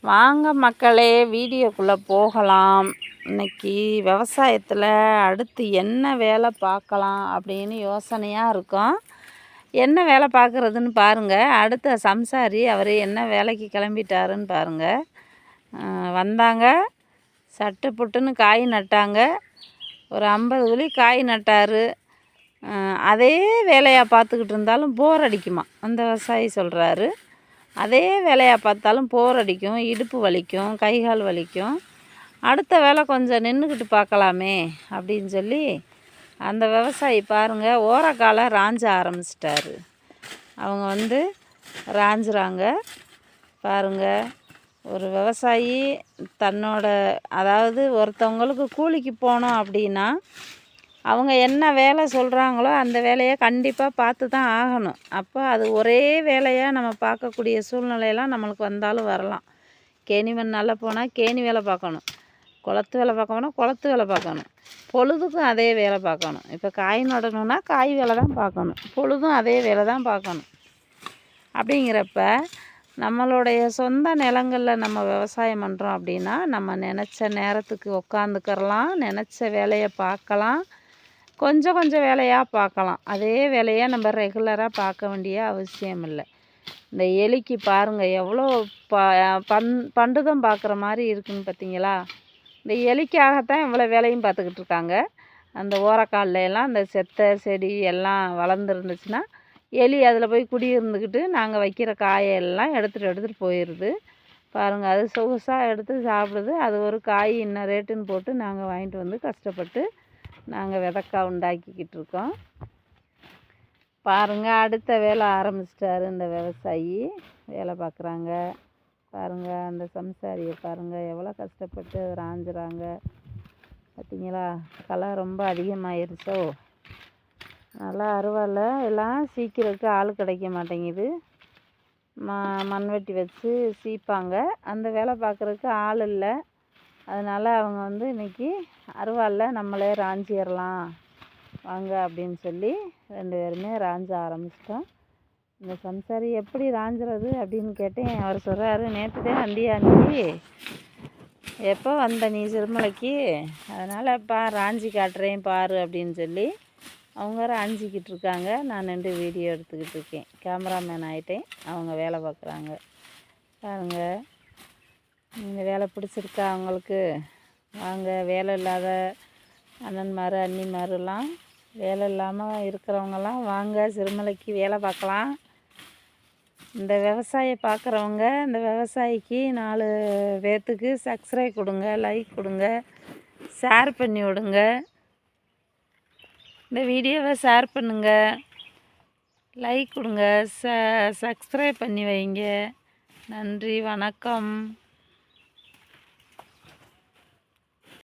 வாங்க மக்களே, வீடியோக்குள்ளே போகலாம். இன்னைக்கு விவசாயத்தில் அடுத்து என்ன வேலை பார்க்கலாம் அப்படின்னு யோசனையாக இருக்கும். என்ன வேலை பார்க்குறதுன்னு பாருங்கள். அடுத்த சம்சாரி அவர் என்ன வேலைக்கு கிளம்பிட்டாருன்னு பாருங்கள். வந்தாங்க, சட்டு புட்டுன்னு காய் நட்டாங்க. ஒரு 50 குழி காய் நட்டார். அதே வேலையாக பார்த்துக்கிட்டு இருந்தாலும் போர் அடிக்குமா அந்த விவசாயி சொல்கிறாரு. அதே வேலையாக பார்த்தாலும் போர் அடிக்கும், இடுப்பு வலிக்கும், கைகால் வலிக்கும். அடுத்த வேலை கொஞ்சம் நின்றுக்கிட்டு பார்க்கலாமே அப்படின்னு சொல்லி அந்த விவசாயி பாருங்கள், ஓரக்காலை ராஞ்ச ஆரம்பிச்சிட்டாரு. அவங்க ராஞ்சுறாங்க பாருங்கள். ஒரு விவசாயி தன்னோட அதாவது ஒருத்தவங்களுக்கு கூலிக்கு போனோம் அப்படின்னா அவங்க என்ன வேலை சொல்கிறாங்களோ அந்த வேலையை கண்டிப்பாக பார்த்து தான் ஆகணும். அப்போ அது ஒரே வேலையாக நம்ம பார்க்கக்கூடிய சூழ்நிலையெல்லாம் நம்மளுக்கு வந்தாலும் வரலாம். கேணி மண் நல்லா போனால் கேணி வேலை பார்க்கணும், குளத்து வேலை பார்க்கணும், குளத்து வேலை பார்க்கணும், பொழுதுக்கும் அதே வேலை பார்க்கணும். இப்போ காய் நடணுன்னா காய் வேலை தான் பார்க்கணும், பொழுதும் அதே வேலை தான் பார்க்கணும். அப்படிங்கிறப்ப நம்மளுடைய சொந்த நிலங்களில் நம்ம விவசாயம் பண்ணுறோம் அப்படின்னா நம்ம நினச்ச நேரத்துக்கு உக்காந்துக்கிறலாம், நினச்ச வேலையை பார்க்கலாம், கொஞ்சம் கொஞ்சம் வேலையாக பார்க்கலாம். அதே வேலையை நம்ம ரெகுலராக பார்க்க வேண்டிய அவசியம் இல்லை. இந்த எலிக்கு பாருங்கள் எவ்வளோ பண்டுதம் பார்க்குற மாதிரி இருக்குதுன்னு பார்த்தீங்களா? இந்த எலிக்காகத்தான் இவ்வளோ வேலையும் பார்த்துக்கிட்டு இருக்காங்க. அந்த ஓரக்காலில் எல்லாம் அந்த செத்தை செடி எல்லாம் வளர்ந்துருந்துச்சுன்னா எலி அதில் போய் குடியிருந்துக்கிட்டு நாங்கள் வைக்கிற காயெல்லாம் எடுத்துகிட்டு போயிடுது. பாருங்கள், அது சொகுசாக எடுத்து சாப்பிடுது. அது ஒரு காய் இன்ன ரேட்டுன்னு போட்டு நாங்கள் வாங்கிட்டு வந்து கஷ்டப்பட்டு நாங்கள் விதக்காய் உண்டாக்கிக்கிட்டு இருக்கோம். பாருங்கள், அடுத்த வேலை ஆரம்பிச்சிட்டாரு இந்த விவசாயி. வேலை பார்க்குறாங்க பாருங்கள். அந்த சம்சாரியை பாருங்கள் எவ்வளோ கஷ்டப்பட்டு ராஞ்சுறாங்க பார்த்தீங்களா? களை ரொம்ப அதிகமாகிருச்சோ. நல்லா அருவாள் எல்லாம் சீக்கிரத்துக்கு ஆள் கிடைக்க மாட்டேங்குது. மண்வெட்டி வச்சு சீப்பாங்க. அந்த வேலை பார்க்குறதுக்கு ஆள் இல்லை. அதனால் அவங்க இன்றைக்கி அருவாளில் நம்மளே ராஞ்சிடலாம் வாங்க அப்படின்னு சொல்லி 2 பேருமே ராஞ்ச ஆரம்பிச்சிட்டோம். இந்த சம்சாரி எப்படி ராஞ்சுறது அப்படின்னு கேட்டேன். அவர் சொல்கிறாரு, நேற்று தான் வந்தியா நீ? எப்போ வந்த நீ சிறுமலைக்கு? அதனால் ராஞ்சி காட்டுறேன் பாரு அப்படின்னு சொல்லி அவங்க ராஞ்சிக்கிட்டு இருக்காங்க. நான் 2 வீடியோ எடுத்துக்கிட்டு இருக்கேன். கேமராமேன் ஆகிட்டேன். அவங்க வேலை பார்க்குறாங்க பாருங்கள். இந்த வேலை பிடிச்சிருக்கா அவங்களுக்கு? வாங்க, வேலை இல்லாத அண்ணன்மார் அண்ணிமாரெலாம், வேலை இல்லாமல் இருக்கிறவங்கலாம் வாங்க சிறுமலைக்கு வேலை பார்க்கலாம். இந்த விவசாயம் பார்க்குறவங்க இந்த விவசாயிக்கு 4 பேர்த்துக்கு சப்ஸ்கிரைப் கொடுங்க, லைக் கொடுங்க, ஷேர் பண்ணி விடுங்க. இந்த வீடியோவை ஷேர் பண்ணுங்கள், லைக் கொடுங்க, சப்ஸ்கிரைப் பண்ணி வைங்க. நன்றி, வணக்கம்.